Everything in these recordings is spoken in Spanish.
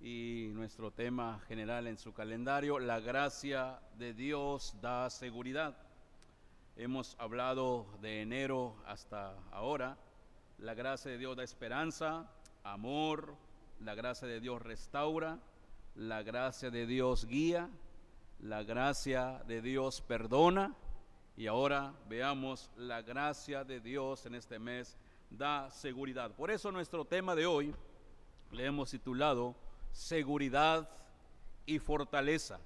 y nuestro tema general en su calendario, la gracia de Dios da seguridad. Hemos hablado de enero hasta ahora. La gracia de Dios da esperanza, amor, la gracia de Dios restaura, la gracia de Dios guía, la gracia de Dios perdona, y ahora veamos la gracia de Dios en este mes da seguridad. Por eso nuestro tema de hoy le hemos titulado Seguridad y Fortaleza,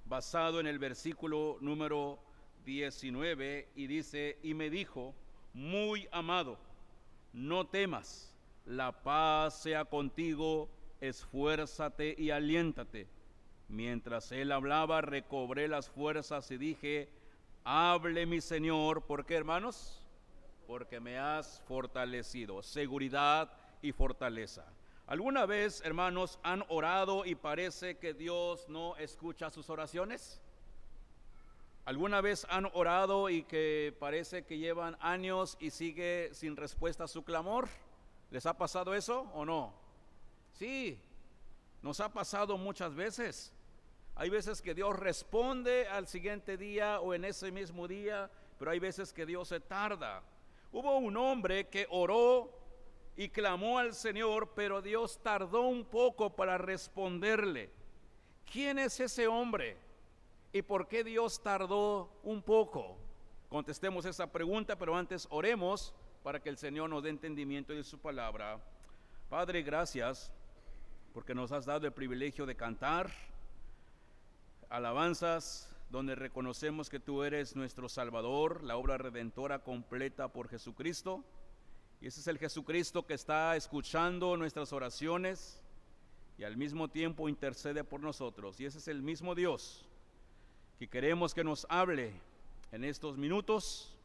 basado en el versículo número 19, y dice: y me dijo, muy amado, no temas, la paz sea contigo, esfuérzate y aliéntate. Mientras él hablaba, recobré las fuerzas y dije: hable mi Señor. ¿Por qué, hermanos? Porque me has fortalecido. Seguridad y fortaleza. ¿Alguna vez, hermanos, han orado y parece que Dios no escucha sus oraciones? ¿Alguna vez han orado y que parece que llevan años y sigue sin respuesta a su clamor? ¿Les ha pasado eso o no? Sí, nos ha pasado muchas veces. Hay veces que Dios responde al siguiente día o en ese mismo día, pero hay veces que Dios se tarda. Hubo un hombre que oró y clamó al Señor, pero Dios tardó un poco para responderle. ¿Quién es ese hombre? ¿Y por qué Dios tardó un poco? Contestemos esa pregunta, pero antes oremos para que el Señor nos dé entendimiento de su palabra. Padre, gracias porque nos has dado el privilegio de cantar alabanzas donde reconocemos que tú eres nuestro Salvador, la obra redentora completa por Jesucristo. Y ese es el Jesucristo que está escuchando nuestras oraciones y al mismo tiempo intercede por nosotros. Y ese es el mismo Dios que queremos que nos hable en estos minutos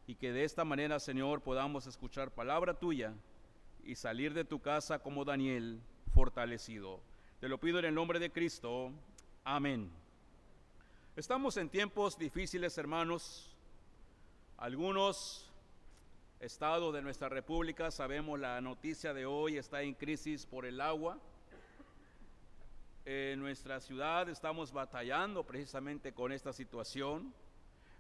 y que de esta manera, Señor, podamos escuchar palabra tuya y salir de tu casa como Daniel, fortalecido. Te lo pido en el nombre de Cristo. Amén. Estamos en tiempos difíciles, hermanos. Algunos estados de nuestra república, sabemos la noticia de hoy, está en crisis por el agua. En nuestra ciudad estamos batallando precisamente con esta situación,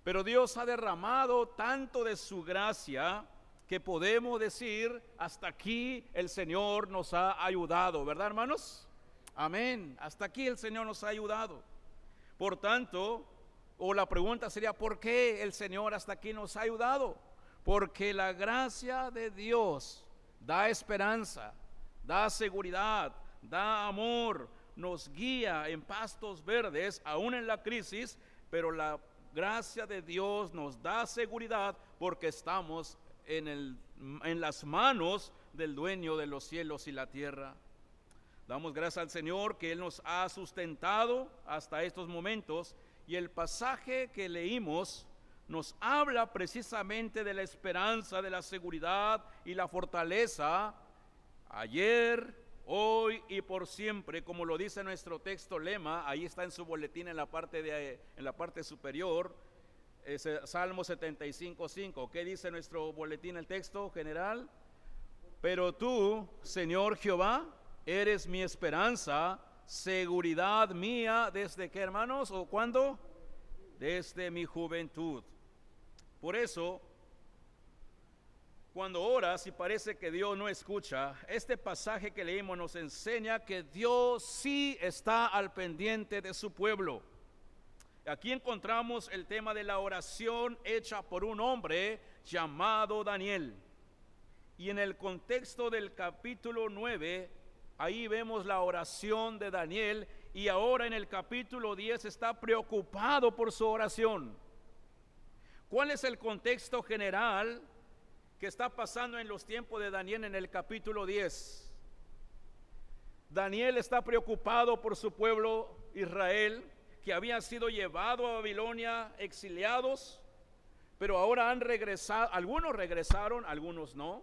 pero Dios ha derramado tanto de su gracia que podemos decir, hasta aquí el Señor nos ha ayudado, ¿verdad, hermanos? Amén, hasta aquí el Señor nos ha ayudado. Por tanto, o la pregunta sería, ¿por qué el Señor hasta aquí nos ha ayudado? Porque la gracia de Dios da esperanza, da seguridad, da amor, nos guía en pastos verdes, aún en la crisis, pero la gracia de Dios nos da seguridad porque estamos en las manos del dueño de los cielos y la tierra. Damos gracias al Señor que Él nos ha sustentado hasta estos momentos, y el pasaje que leímos nos habla precisamente de la esperanza, de la seguridad y la fortaleza ayer, hoy y por siempre, como lo dice nuestro texto lema. Ahí está en su boletín en la parte superior, Salmo 75:5. ¿Qué dice nuestro boletín, el texto general? Pero tú, Señor Jehová, eres mi esperanza, seguridad mía, ¿desde qué, hermanos? ¿O cuándo? Desde mi juventud. Por eso, cuando oras y parece que Dios no escucha, este pasaje que leímos nos enseña que Dios sí está al pendiente de su pueblo. Aquí encontramos el tema de la oración hecha por un hombre llamado Daniel. Y en el contexto del capítulo 9, ahí vemos la oración de Daniel, y ahora en el capítulo 10 está preocupado por su oración. ¿Cuál es el contexto general que está pasando en los tiempos de Daniel en el capítulo 10? Daniel está preocupado por su pueblo Israel, que había sido llevado a Babilonia exiliados, pero ahora han regresado. Algunos regresaron, algunos no.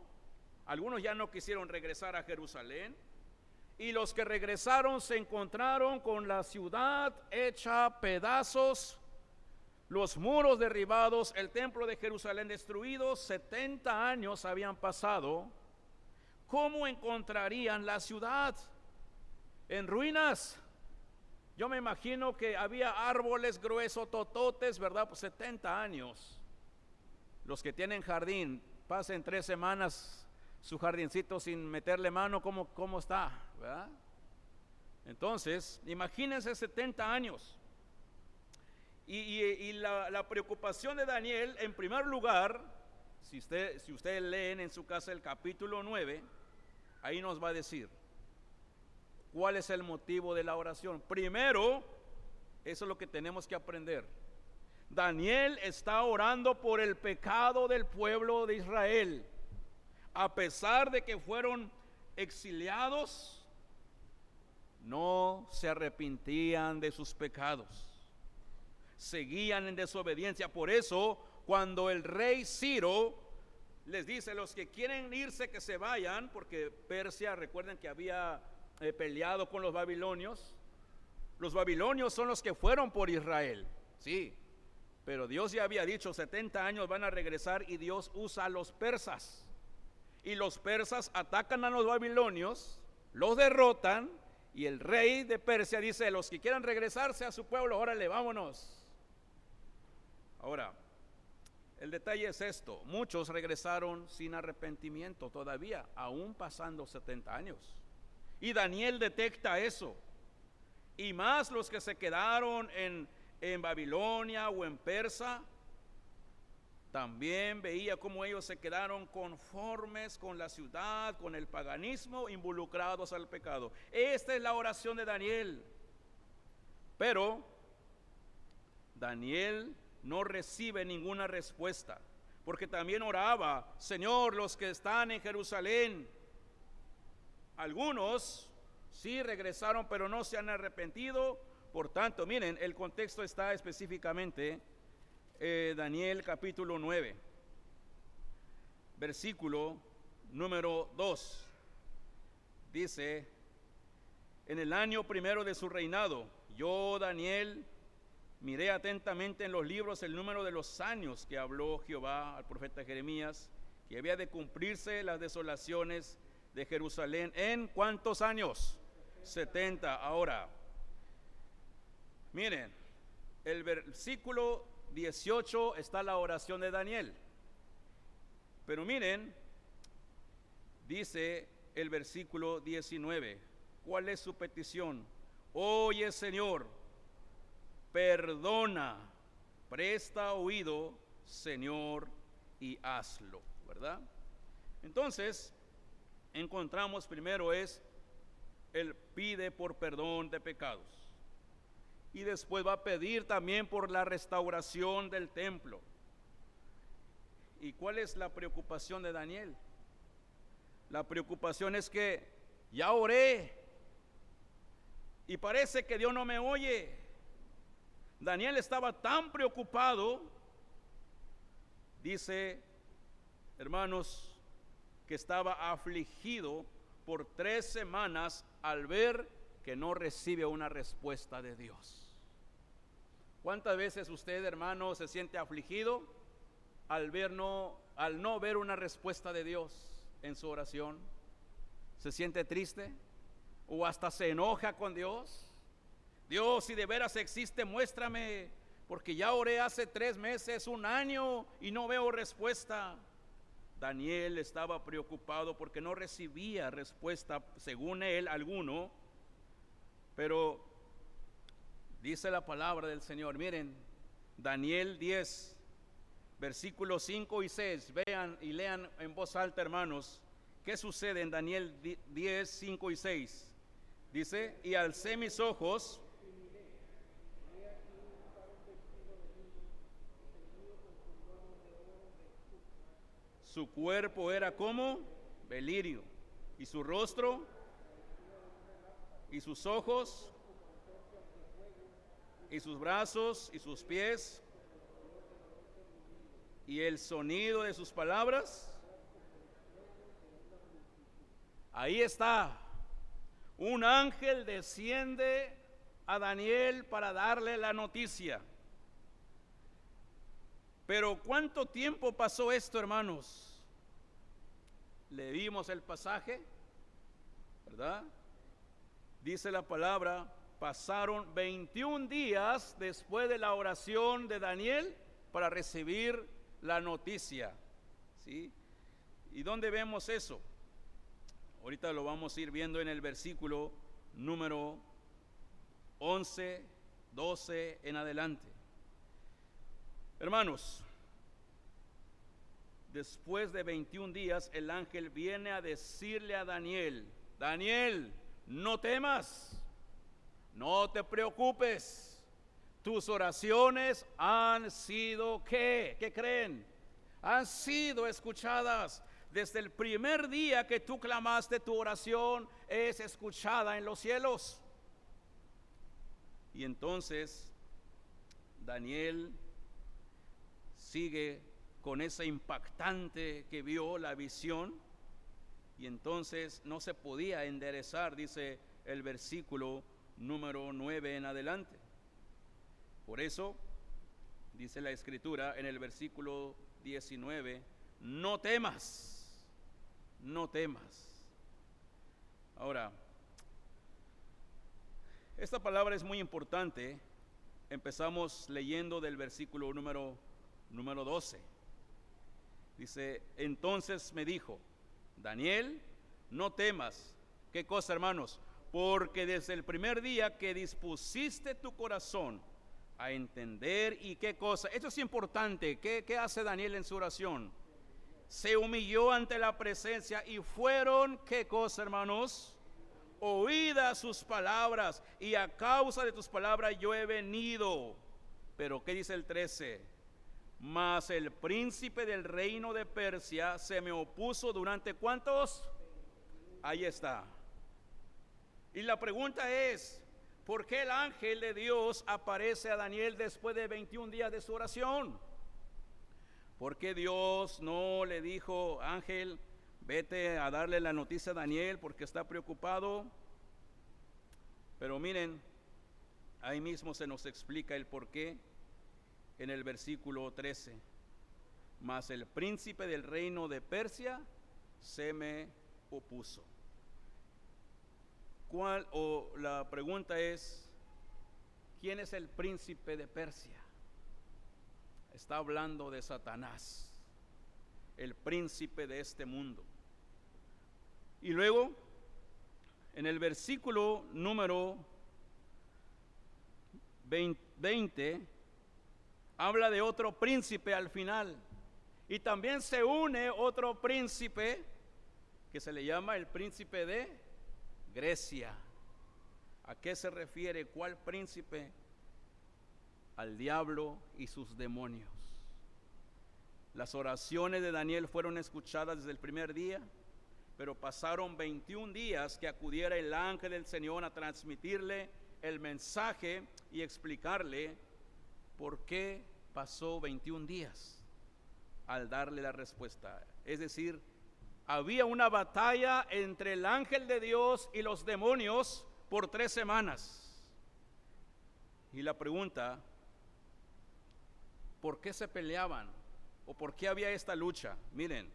Algunos ya no quisieron regresar a Jerusalén. Y los que regresaron se encontraron con la ciudad hecha pedazos, los muros derribados, el templo de Jerusalén destruido. 70 años habían pasado. ¿Cómo encontrarían la ciudad? en ruinas. Yo me imagino que había árboles gruesos, tototes, ¿verdad? Pues 70 años. Los que tienen jardín, pasen 3 semanas su jardincito sin meterle mano, ¿cómo está? ¿Verdad? Entonces, imagínense 70 años. Y la preocupación de Daniel, en primer lugar, si ustedes leen en su casa el capítulo 9, ahí nos va a decir cuál es el motivo de la oración. Primero, eso es lo que tenemos que aprender. Daniel está orando por el pecado del pueblo de Israel. A pesar de que fueron exiliados, no se arrepentían de sus pecados. Seguían en desobediencia. Por eso, cuando el rey Ciro les dice: los que quieren irse, que se vayan, porque Persia, recuerden que había peleado con los babilonios. Los babilonios son los que fueron por Israel, sí, pero Dios ya había dicho 70 años van a regresar, y Dios usa a los persas, y los persas atacan a los babilonios, los derrotan, y el rey de Persia dice: los que quieran regresarse a su pueblo, órale, vámonos. Ahora, el detalle es esto: muchos regresaron sin arrepentimiento todavía, aún pasando 70 años. Y Daniel detecta eso. Y más los que se quedaron en Babilonia o en Persia, también veía cómo ellos se quedaron conformes con la ciudad, con el paganismo, involucrados al pecado. Esta es la oración de Daniel. Pero Daniel no recibe ninguna respuesta, porque también oraba: Señor, los que están en Jerusalén. Algunos sí regresaron, pero no se han arrepentido. Por tanto, miren, el contexto está específicamente Daniel capítulo 9, versículo número 2. Dice: en el año primero de su reinado, yo, Daniel, miré atentamente en los libros el número de los años que habló Jehová al profeta Jeremías, que había de cumplirse las desolaciones de Jerusalén. ¿En cuántos años? 70. Ahora, miren, el versículo 18 está la oración de Daniel. Pero miren, dice el versículo 19, ¿cuál es su petición? Oye, Señor, perdona, presta oído, Señor, y hazlo, ¿verdad? Entonces, encontramos primero es, él pide por perdón de pecados. Y después va a pedir también por la restauración del templo. ¿Y cuál es la preocupación de Daniel? La preocupación es que ya oré y parece que Dios no me oye. Daniel estaba tan preocupado, dice, hermanos, que estaba afligido por 3 semanas al ver que no recibe una respuesta de Dios. ¿Cuántas veces usted, hermano, se siente afligido al no ver una respuesta de Dios en su oración? ¿Se siente triste? ¿O hasta se enoja con Dios? Dios, si de veras existe, muéstrame, porque ya oré hace 3 meses, 1 año y no veo respuesta. Daniel estaba preocupado porque no recibía respuesta, según él, alguno. Pero dice la palabra del Señor, miren, Daniel 10, versículos 5 y 6, vean y lean en voz alta, hermanos, ¿qué sucede en Daniel 10, 5 y 6? Dice: y alcé mis ojos, su cuerpo era como belirio, y su rostro y sus ojos y sus brazos y sus pies, y el sonido de sus palabras. Ahí está, un ángel desciende a Daniel para darle la noticia. Pero ¿cuánto tiempo pasó esto, hermanos? Leímos el pasaje, ¿verdad? Dice la palabra, pasaron 21 días después de la oración de Daniel para recibir la noticia, ¿sí? ¿Y dónde vemos eso? Ahorita lo vamos a ir viendo en el versículo número 11, 12 en adelante. Hermanos, después de 21 días, el ángel viene a decirle a Daniel, Daniel, no temas, no te preocupes, tus oraciones han sido, ¿qué? ¿Qué creen? Han sido escuchadas. Desde el primer día que tú clamaste, tu oración es escuchada en los cielos. Y entonces Daniel sigue con esa impactante que vio la visión, y entonces no se podía enderezar, dice el versículo número 9 en adelante. Por eso dice la escritura en el versículo 19, no temas, no temas. Ahora, esta palabra es muy importante. Empezamos leyendo del versículo número 12. Dice, entonces me dijo, Daniel, no temas. ¿Qué cosa, hermanos? Porque desde el primer día que dispusiste tu corazón a entender, y qué cosa, esto es importante. ¿Qué hace Daniel en su oración? Se humilló ante la presencia, y fueron, ¿qué cosa, hermanos? Oídas sus palabras, y a causa de tus palabras yo he venido. Pero ¿qué dice el 13? Mas el príncipe del reino de Persia se me opuso durante ¿cuántos? Ahí está. Y la pregunta es, ¿por qué el ángel de Dios aparece a Daniel después de 21 días de su oración? ¿Por qué Dios no le dijo, ángel, vete a darle la noticia a Daniel porque está preocupado? Pero miren, ahí mismo se nos explica el por qué en el versículo 13. Mas el príncipe del reino de Persia se me opuso. La pregunta es, ¿quién es el príncipe de Persia? Está hablando de Satanás, el príncipe de este mundo. Y luego, en el versículo número 20, habla de otro príncipe al final. Y también se une otro príncipe que se le llama el príncipe de Grecia. ¿A qué se refiere? ¿Cuál príncipe? Al diablo y sus demonios. Las oraciones de Daniel fueron escuchadas desde el primer día, pero pasaron 21 días que acudiera el ángel del Señor a transmitirle el mensaje y explicarle por qué pasó 21 días al darle la respuesta. Es decir, había una batalla entre el ángel de Dios y los demonios por 3 semanas. Y la pregunta, ¿por qué se peleaban? ¿O por qué había esta lucha? Miren,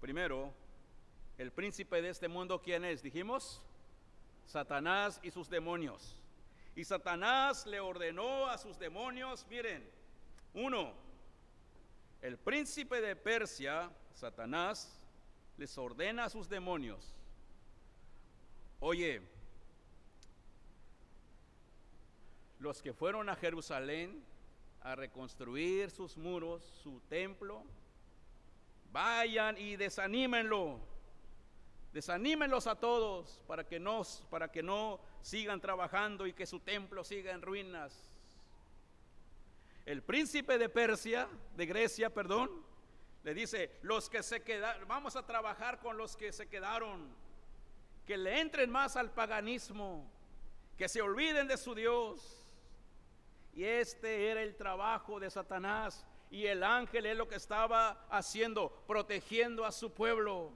primero, el príncipe de este mundo, ¿quién es? Dijimos, Satanás y sus demonios. Y Satanás le ordenó a sus demonios, miren, 1, el príncipe de Persia, Satanás, les ordena a sus demonios, oye, los que fueron a Jerusalén a reconstruir sus muros, su templo, vayan y desanímenlos a todos para que no sigan trabajando y que su templo siga en ruinas. El príncipe de Persia, de Grecia, le dice, los que se quedaron, vamos a trabajar con los que se quedaron, que le entren más al paganismo, que se olviden de su Dios. Y este era el trabajo de Satanás, y el ángel es lo que estaba haciendo, protegiendo a su pueblo.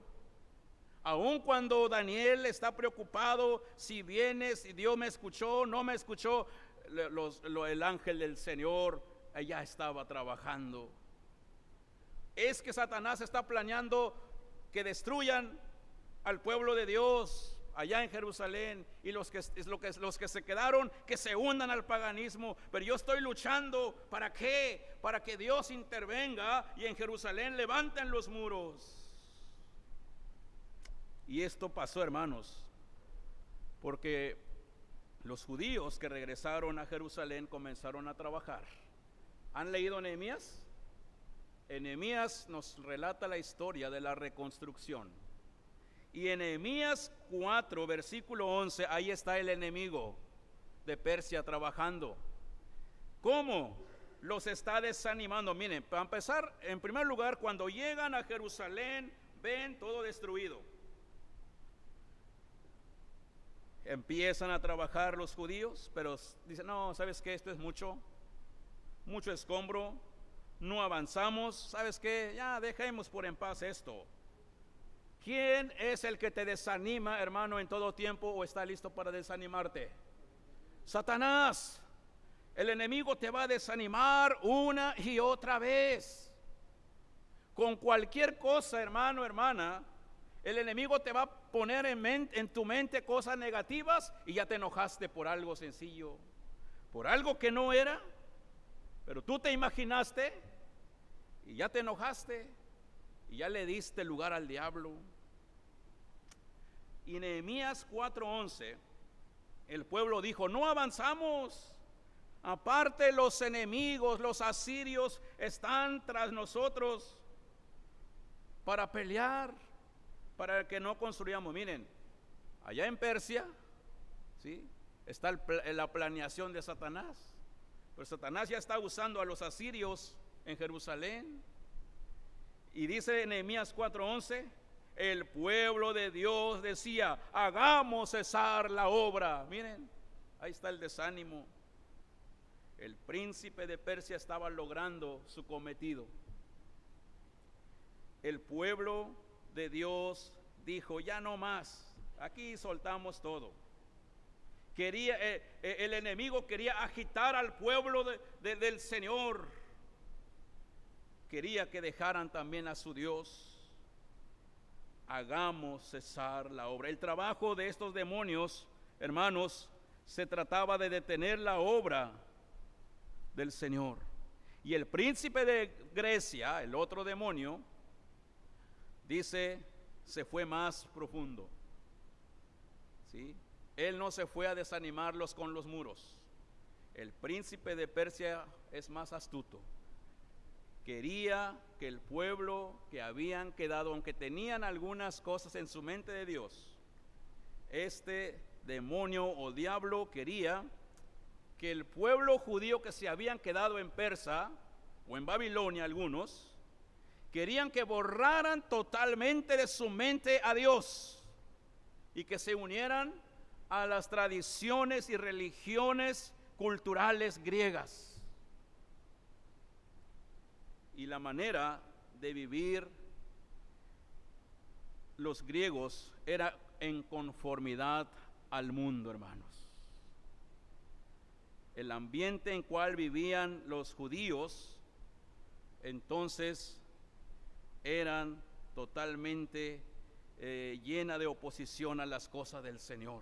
Aun cuando Daniel está preocupado, si viene, si Dios me escuchó, no me escuchó, el ángel del Señor ya estaba trabajando. Es que Satanás está planeando que destruyan al pueblo de Dios, allá en Jerusalén, y los que se quedaron, que se hundan al paganismo. Pero yo estoy luchando, ¿para qué? Para que Dios intervenga y en Jerusalén levanten los muros. Y esto pasó, hermanos, porque los judíos que regresaron a Jerusalén comenzaron a trabajar. ¿Han leído Nehemías? En Nehemías nos relata la historia de la reconstrucción. Y en Nehemías 4, versículo 11, ahí está el enemigo de Persia trabajando. ¿Cómo los está desanimando? Miren, para empezar, en primer lugar, cuando llegan a Jerusalén, ven todo destruido. Empiezan a trabajar los judíos, pero dicen, no, ¿sabes qué? Esto es mucho escombro, no avanzamos, ¿sabes qué? Ya dejemos por en paz esto. ¿Quién es el que te desanima, hermano, en todo tiempo o está listo para desanimarte? Satanás. El enemigo te va a desanimar una y otra vez. Con cualquier cosa, hermano, hermana, el enemigo te va a poner en tu mente cosas negativas y ya te enojaste por algo sencillo, por algo que no era, pero tú te imaginaste y ya te enojaste y ya le diste lugar al diablo. Y Nehemías 4:11, el pueblo dijo, no avanzamos, aparte los enemigos, los asirios están tras nosotros para pelear, para que no construyamos. Miren, allá en Persia, ¿sí?, está la planeación de Satanás. Pero Satanás ya está usando a los asirios en Jerusalén. Y dice Nehemías 4:11, el pueblo de Dios decía, hagamos cesar la obra. Miren, ahí está el desánimo. El príncipe de Persia estaba logrando su cometido. El pueblo de Dios dijo, ya no más, aquí soltamos todo. El enemigo quería agitar al pueblo del Señor. Quería que dejaran también a su Dios. Hagamos cesar la obra. El trabajo de estos demonios, hermanos, se trataba de detener la obra del Señor. Y el príncipe de Grecia, el otro demonio, dice, se fue más profundo. ¿Sí? Él no se fue a desanimarlos con los muros. El príncipe de Persia es más astuto. Quería que el pueblo que habían quedado, aunque tenían algunas cosas en su mente de Dios, este demonio o diablo quería que el pueblo judío que se habían quedado en Persia o en Babilonia, algunos querían que borraran totalmente de su mente a Dios y que se unieran a las tradiciones y religiones culturales griegas. Y la manera de vivir los griegos era en conformidad al mundo, hermanos. El ambiente en cual vivían los judíos, entonces, eran totalmente llena de oposición a las cosas del Señor.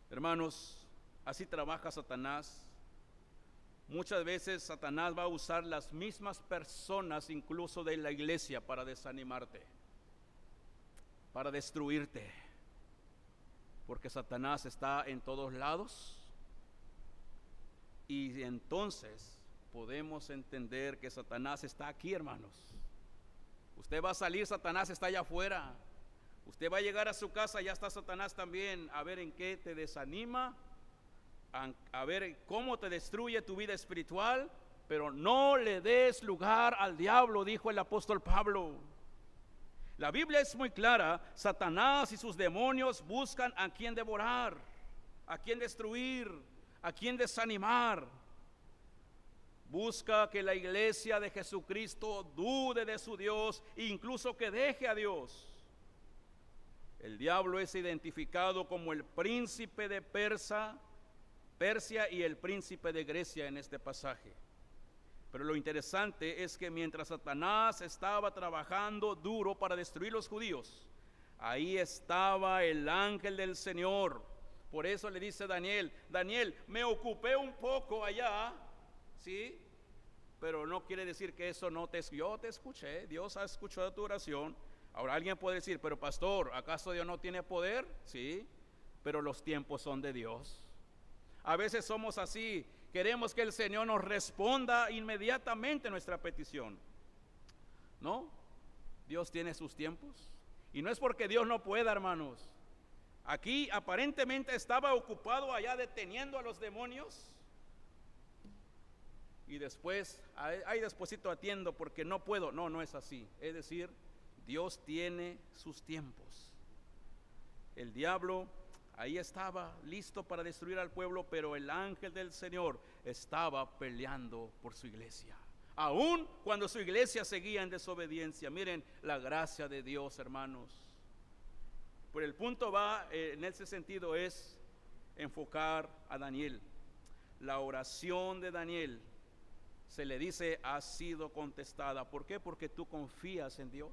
Hermanos, así trabaja Satanás. Muchas veces Satanás va a usar las mismas personas, incluso de la iglesia, para desanimarte, para destruirte, porque Satanás está en todos lados. Y entonces podemos entender que Satanás está aquí, hermanos. Usted va a salir, Satanás está allá afuera. Usted va a llegar a su casa, ya está Satanás también, a ver en qué te desanima, a ver cómo te destruye tu vida espiritual. Pero no le des lugar al diablo, dijo el apóstol Pablo. La Biblia es muy clara. Satanás y sus demonios buscan a quien devorar, a quien destruir, a quien desanimar. Busca que la iglesia de Jesucristo dude de su Dios e incluso que deje a Dios. El diablo es identificado como el príncipe de Persia y el príncipe de Grecia en este pasaje. Pero lo interesante es que mientras Satanás estaba trabajando duro para destruir los judíos, Ahí estaba el ángel del Señor. Por eso le dice Daniel, Daniel, me ocupé un poco allá, ¿sí? Pero no quiere decir que eso no te... Yo te escuché, Dios ha escuchado tu oración. Ahora alguien puede decir, pero pastor, ¿acaso Dios no tiene poder? Sí, pero los tiempos son de Dios. A veces somos así, queremos que el Señor nos responda inmediatamente nuestra petición. ¿No? Dios tiene sus tiempos. Y no es porque Dios no pueda, hermanos. Aquí aparentemente estaba ocupado allá deteniendo a los demonios. Y después, ahí despuesito atiendo porque no puedo. No, no es así. Es decir, Dios tiene sus tiempos. El diablo ahí estaba listo para destruir al pueblo, pero el ángel del Señor estaba peleando por su iglesia. Aún cuando su iglesia seguía en desobediencia. Miren la gracia de Dios, hermanos. Pero el punto va en ese sentido es enfocar a Daniel. La oración de Daniel se le dice ha sido contestada. ¿Por qué? Porque tú confías en Dios.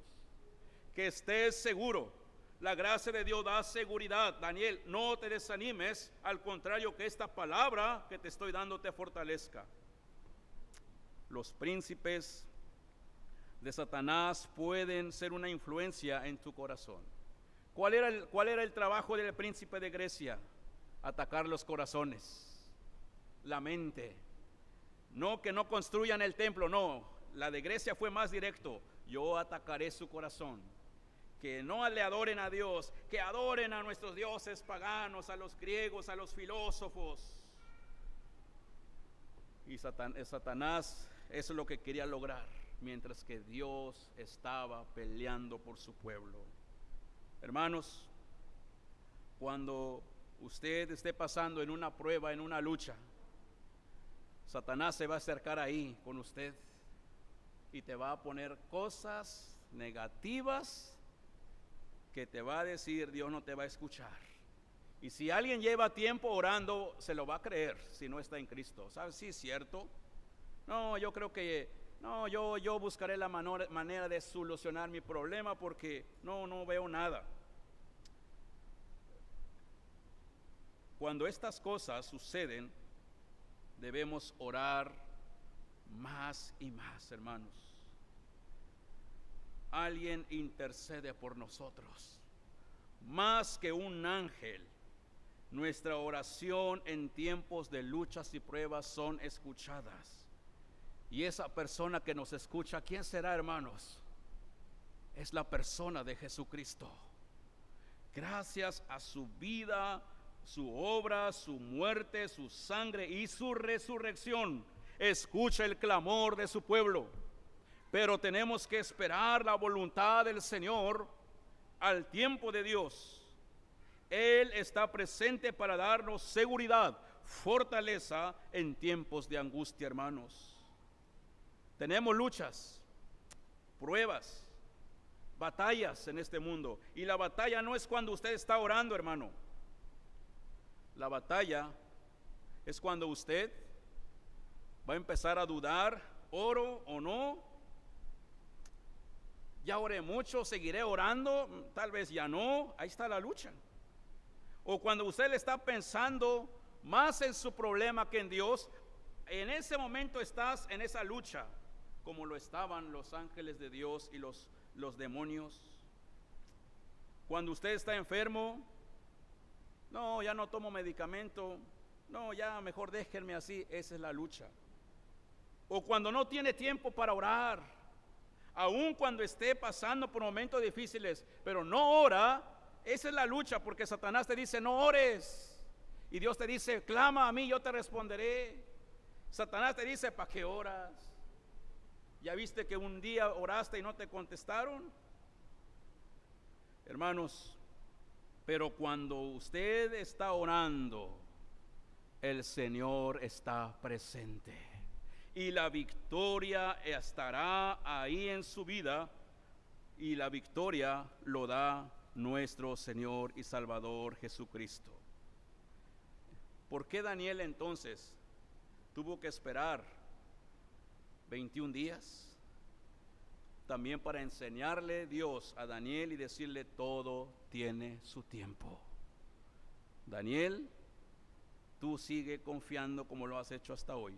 Que estés seguro. La gracia de Dios da seguridad. Daniel, no te desanimes. Al contrario, que esta palabra que te estoy dando te fortalezca. Los príncipes de Satanás pueden ser una influencia en tu corazón. ¿Cuál era el trabajo del príncipe de Grecia? Atacar los corazones, la mente. No que no construyan el templo, no. La de Grecia fue más directo. Yo atacaré su corazón. Que no le adoren a Dios, que adoren a nuestros dioses paganos, a los griegos, a los filósofos. Y Satanás, eso es lo que quería lograr, mientras que Dios estaba peleando por su pueblo. Hermanos, cuando usted esté pasando en una prueba, en una lucha, Satanás se va a acercar ahí con usted y te va a poner cosas negativas que te va a decir, Dios no te va a escuchar. Y si alguien lleva tiempo orando, se lo va a creer si no está en Cristo. ¿Sabes? Sí, es cierto. No, yo creo que, no, yo buscaré la manera de solucionar mi problema porque no veo nada. Cuando estas cosas suceden, debemos orar más y más, hermanos. Alguien intercede por nosotros. Más que un ángel, nuestra oración en tiempos de luchas y pruebas son escuchadas. Y esa persona que nos escucha, ¿quién será, hermanos? Es la persona de Jesucristo. Gracias a su vida, su obra, su muerte, su sangre y su resurrección, escucha el clamor de su pueblo. Pero tenemos que esperar la voluntad del Señor al tiempo de Dios. Él está presente para darnos seguridad, fortaleza en tiempos de angustia, hermanos. Tenemos luchas, pruebas, batallas en este mundo. Y la batalla no es cuando usted está orando, hermano. La batalla es cuando usted va a empezar a dudar, oro o no. Ya oré mucho, seguiré orando, tal vez ya no. Ahí está la lucha. O cuando usted le está pensando más en su problema que en Dios, en ese momento estás en esa lucha, como lo estaban los ángeles de Dios y los demonios. Cuando usted está enfermo, no, ya no tomo medicamento, no, ya mejor déjenme así, esa es la lucha. O cuando no tiene tiempo para orar, aun cuando esté pasando por momentos difíciles, pero no ora, esa es la lucha, porque Satanás te dice, no ores. Y Dios te dice, clama a mí, yo te responderé. Satanás te dice, ¿para qué oras? ¿Ya viste que un día oraste y no te contestaron? Hermanos, pero cuando usted está orando, el Señor está presente. Y la victoria estará ahí en su vida. Y la victoria lo da nuestro Señor y Salvador Jesucristo. ¿Por qué Daniel entonces tuvo que esperar 21 días? también para enseñarle Dios a Daniel y decirle: todo tiene su tiempo. Daniel, tú sigue confiando como lo has hecho hasta hoy.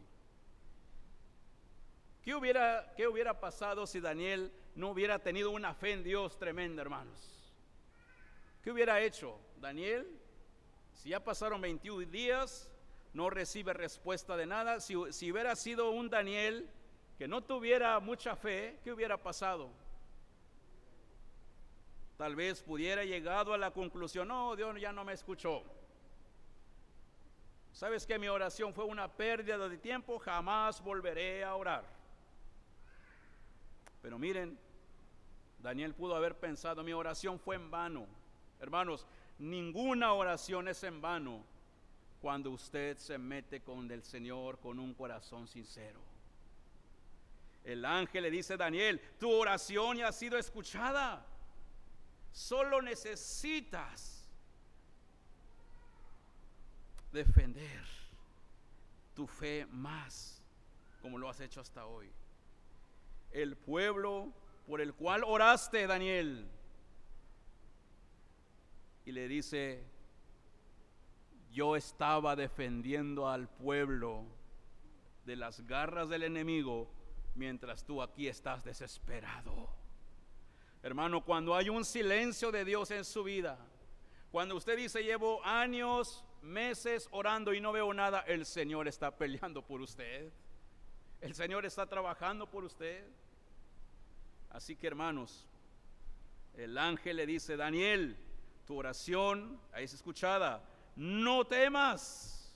¿Qué hubiera pasado si Daniel no hubiera tenido una fe en Dios tremenda, hermanos? ¿Qué hubiera hecho Daniel? Si ya pasaron 21 días, no recibe respuesta de nada. Si hubiera sido un Daniel que no tuviera mucha fe, ¿qué hubiera pasado? Tal vez pudiera llegado a la conclusión: no, Dios ya no me escuchó. ¿Sabes que mi oración fue una pérdida de tiempo? Jamás volveré a orar. Pero miren, Daniel pudo haber pensado: mi oración fue en vano. Hermanos, ninguna oración es en vano cuando usted se mete con el Señor con un corazón sincero. El ángel le dice a Daniel: tu oración ya ha sido escuchada. Solo necesitas defender tu fe más, como lo has hecho hasta hoy. El pueblo por el cual oraste, Daniel. Y le dice: yo estaba defendiendo al pueblo de las garras del enemigo, mientras tú aquí estás desesperado. Hermano, cuando hay un silencio de Dios en su vida, cuando usted dice: llevo años, meses orando y no veo nada, el Señor está peleando por usted. El Señor está trabajando por usted. Así que, hermanos, el ángel le dice: Daniel, tu oración es escuchada, no temas.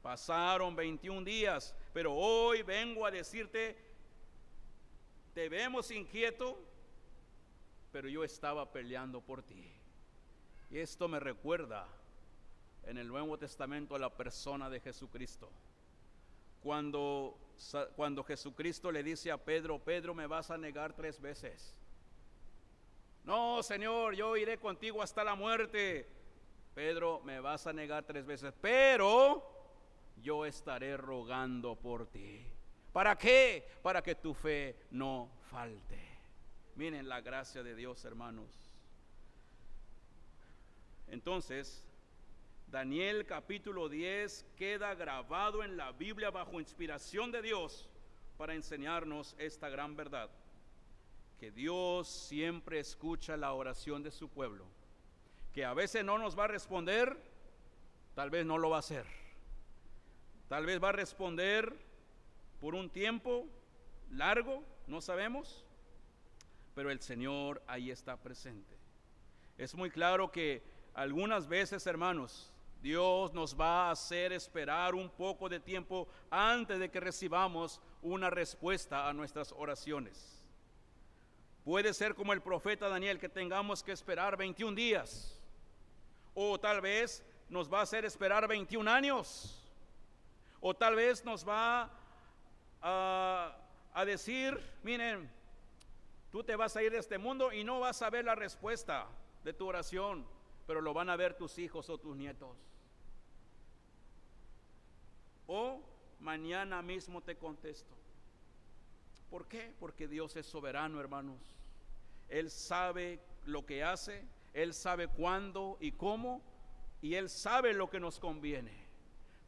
Pasaron 21 días, pero hoy vengo a decirte: te vemos inquieto, pero yo estaba peleando por ti. Y esto me recuerda en el Nuevo Testamento a la persona de Jesucristo. Cuando Jesucristo le dice a Pedro: Pedro, me vas a negar 3 veces. No, Señor, yo iré contigo hasta la muerte. Pedro, me vas a negar 3 veces, pero yo estaré rogando por ti. ¿Para qué? Para que tu fe no falte. Miren la gracia de Dios, hermanos. Entonces, Daniel capítulo 10 queda grabado en la Biblia bajo inspiración de Dios para enseñarnos esta gran verdad: que Dios siempre escucha la oración de su pueblo, que a veces no nos va a responder, tal vez no lo va a hacer, tal vez va a responder por un tiempo largo, no sabemos, pero el Señor ahí está presente. Es muy claro que algunas veces, hermanos, Dios nos va a hacer esperar un poco de tiempo antes de que recibamos una respuesta a nuestras oraciones. Puede ser como el profeta Daniel, que tengamos que esperar 21 días, o tal vez nos va a hacer esperar 21 años, o tal vez nos va a decir: miren, tú te vas a ir de este mundo y no vas a ver la respuesta de tu oración, pero lo van a ver tus hijos o tus nietos. O mañana mismo te contesto. ¿Por qué? Porque Dios es soberano, hermanos. Él sabe lo que hace, Él sabe cuándo y cómo, y Él sabe lo que nos conviene.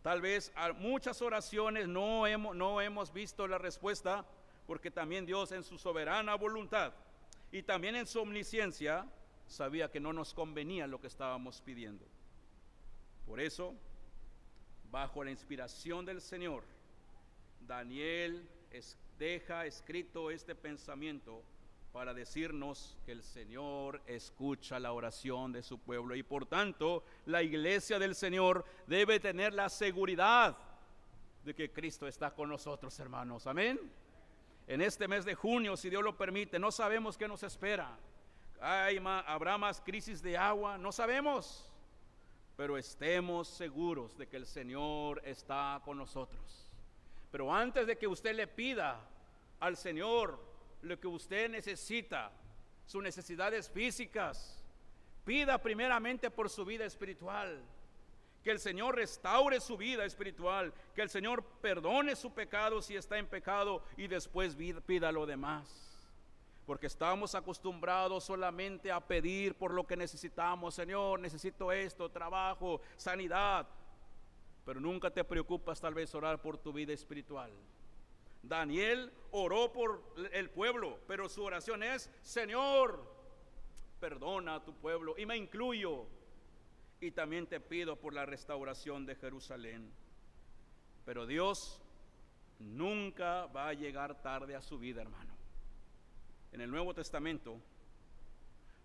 Tal vez a muchas oraciones no hemos visto la respuesta, porque también Dios, en su soberana voluntad y también en su omnisciencia, sabía que no nos convenía lo que estábamos pidiendo. Por eso, bajo la inspiración del Señor, Daniel deja escrito este pensamiento para decirnos que el Señor escucha la oración de su pueblo, y por tanto la iglesia del Señor debe tener la seguridad de que Cristo está con nosotros, hermanos. Amén. En este mes de junio, si Dios lo permite, no sabemos qué nos espera. Habrá más crisis de agua, no sabemos, pero estemos seguros de que el Señor está con nosotros. Pero antes de que usted le pida al Señor lo que usted necesita, sus necesidades físicas, pida primeramente por su vida espiritual, que el Señor restaure su vida espiritual, que el Señor perdone su pecado si está en pecado, y después pida lo demás. Porque estamos acostumbrados solamente a pedir por lo que necesitamos. Señor, necesito esto, trabajo, sanidad. Pero nunca te preocupas tal vez orar por tu vida espiritual. Daniel oró por el pueblo, pero su oración es: Señor, perdona a tu pueblo, y me incluyo. Y también te pido por la restauración de Jerusalén. Pero Dios nunca va a llegar tarde a su vida, hermano. En el Nuevo Testamento,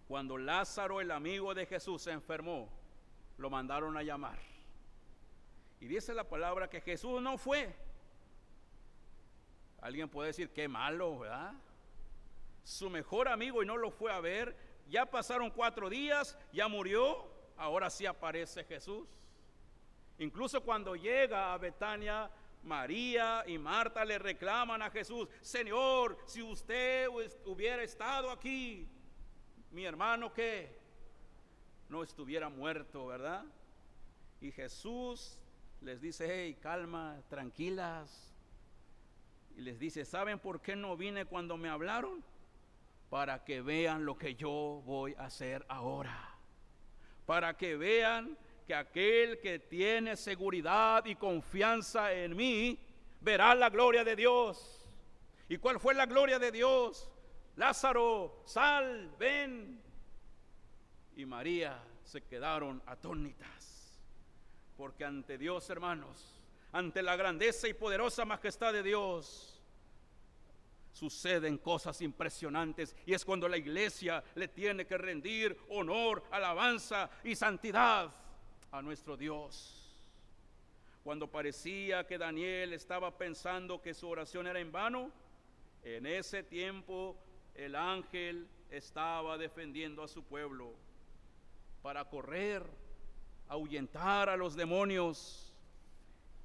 cuando Lázaro, el amigo de Jesús, se enfermó, lo mandaron a llamar. Y dice la palabra que Jesús no fue. Alguien puede decir, qué malo, ¿verdad? Su mejor amigo y no lo fue a ver. Ya pasaron 4 días, ya murió, ahora sí aparece Jesús. Incluso cuando llega a Betania, María y Marta le reclaman a Jesús: Señor, si usted hubiera estado aquí, mi hermano que no estuviera muerto, ¿verdad? Y Jesús les dice: hey, calma, tranquilas. Y les dice: ¿saben por qué no vine cuando me hablaron? Para que vean lo que yo voy a hacer ahora. Para que vean que aquel que tiene seguridad y confianza en mí verá la gloria de Dios. ¿Y cuál fue la gloria de Dios? Lázaro, sal, ven. Y María se quedaron atónitas, porque ante Dios, hermanos, ante la grandeza y poderosa majestad de Dios, suceden cosas impresionantes, y es cuando la iglesia le tiene que rendir honor, alabanza y santidad a nuestro Dios. Cuando parecía que Daniel estaba pensando que su oración era en vano, en ese tiempo el ángel estaba defendiendo a su pueblo para correr, ahuyentar a los demonios.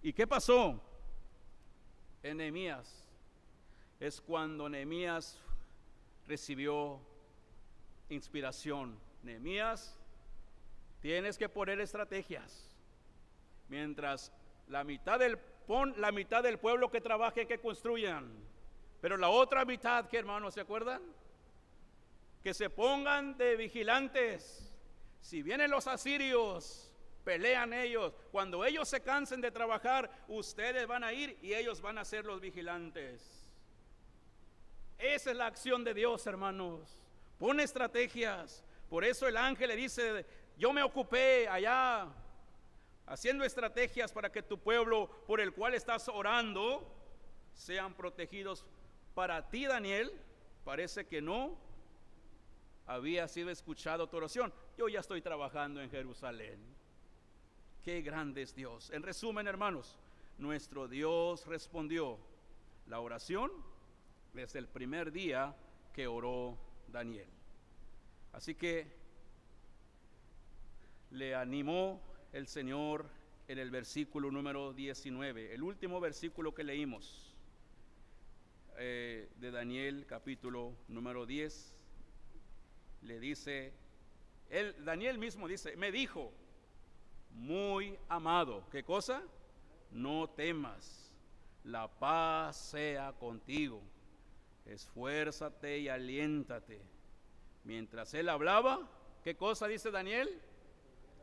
¿Y qué pasó? En Nehemías es cuando Nehemías recibió inspiración. Nehemías, tienes que poner estrategias. Mientras pon la mitad del pueblo que trabaje, que construyan. Pero la otra mitad, ¿qué, hermanos, se acuerdan? Que se pongan de vigilantes. Si vienen los asirios, pelean ellos. Cuando ellos se cansen de trabajar, ustedes van a ir y ellos van a ser los vigilantes. Esa es la acción de Dios, hermanos. Pone estrategias. Por eso el ángel le dice: yo me ocupé allá haciendo estrategias para que tu pueblo, por el cual estás orando, sean protegidos. Para ti, Daniel, parece que no había sido escuchado tu oración. Yo ya estoy trabajando en Jerusalén. Qué grande es Dios. En resumen, hermanos, nuestro Dios respondió la oración desde el primer día que oró Daniel. Así que le animó el Señor en el versículo número 19, el último versículo que leímos de Daniel, capítulo número 10. Le dice, Daniel mismo dice: me dijo, muy amado, ¿qué cosa? No temas, la paz sea contigo, esfuérzate y aliéntate. Mientras él hablaba, ¿qué cosa dice Daniel?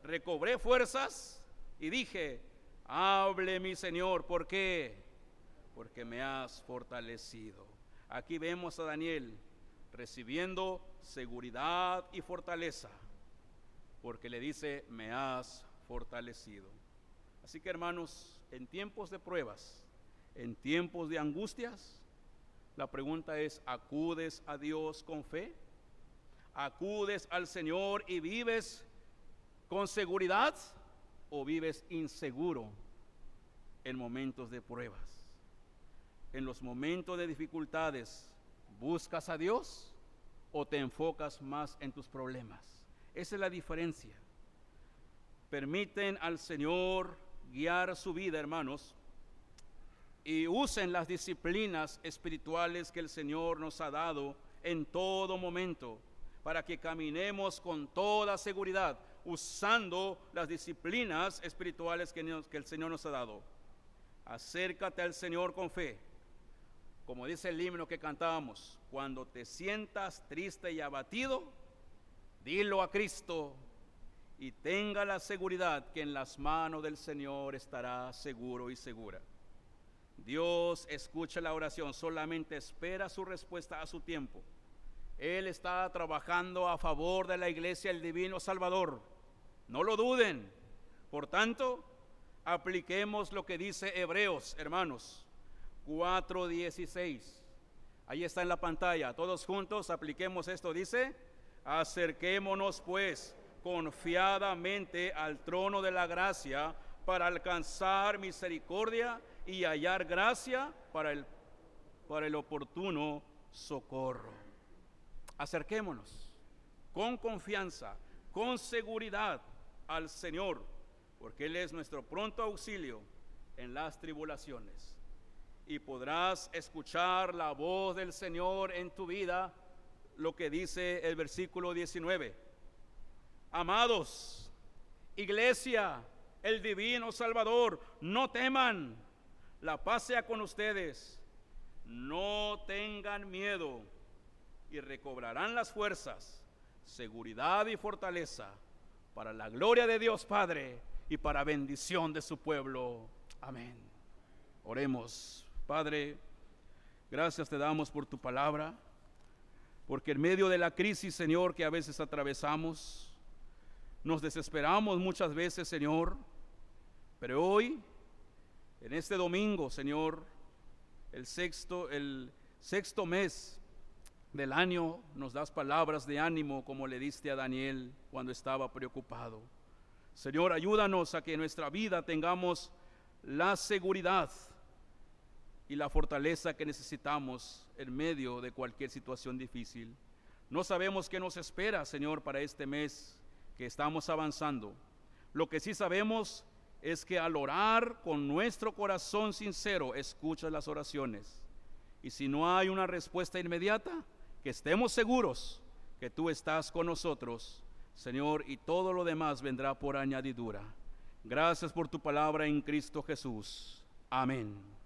Recobré fuerzas y dije: hable mi Señor. ¿Por qué? Porque me has fortalecido. Aquí vemos a Daniel recibiendo seguridad y fortaleza, porque le dice: me has fortalecido. Así que, hermanos, en tiempos de pruebas, en tiempos de angustias, la pregunta es: ¿acudes a Dios con fe? ¿Acudes al Señor y vives con seguridad, o vives inseguro en momentos de pruebas? En los momentos de dificultades, ¿buscas a Dios o te enfocas más en tus problemas? Esa es la diferencia. Permiten al Señor guiar su vida, hermanos, y usen las disciplinas espirituales que el Señor nos ha dado en todo momento, para que caminemos con toda seguridad, usando las disciplinas espirituales que el Señor nos ha dado. Acércate al Señor con fe, como dice el himno que cantábamos, cuando te sientas triste y abatido, dilo a Cristo y tenga la seguridad que en las manos del Señor estará seguro y segura. Dios escucha la oración, solamente espera su respuesta a su tiempo. Él está trabajando a favor de la iglesia, el divino Salvador. No lo duden. Por tanto, apliquemos lo que dice Hebreos, hermanos, 4:16. Ahí está en la pantalla. Todos juntos apliquemos esto. Dice: acerquémonos pues confiadamente al trono de la gracia para alcanzar misericordia y hallar gracia para el oportuno socorro. Acerquémonos con confianza, con seguridad al Señor, porque Él es nuestro pronto auxilio en las tribulaciones. Y podrás escuchar la voz del Señor en tu vida, lo que dice el versículo 19. Amados, iglesia, el divino Salvador, no teman, la paz sea con ustedes, no tengan miedo y recobrarán las fuerzas, seguridad y fortaleza para la gloria de Dios Padre y para bendición de su pueblo. Amén. Oremos. Padre, gracias te damos por tu palabra, porque en medio de la crisis, Señor, que a veces atravesamos, nos desesperamos muchas veces, Señor, pero hoy, en este domingo, Señor, el sexto mes del año, nos das palabras de ánimo como le diste a Daniel cuando estaba preocupado. Señor, ayúdanos a que en nuestra vida tengamos la seguridad y la fortaleza que necesitamos en medio de cualquier situación difícil. No sabemos qué nos espera, Señor, para este mes que estamos avanzando. Lo que sí sabemos es que al orar con nuestro corazón sincero, escuchas las oraciones. Y si no hay una respuesta inmediata, que estemos seguros que tú estás con nosotros, Señor, y todo lo demás vendrá por añadidura. Gracias por tu palabra en Cristo Jesús. Amén.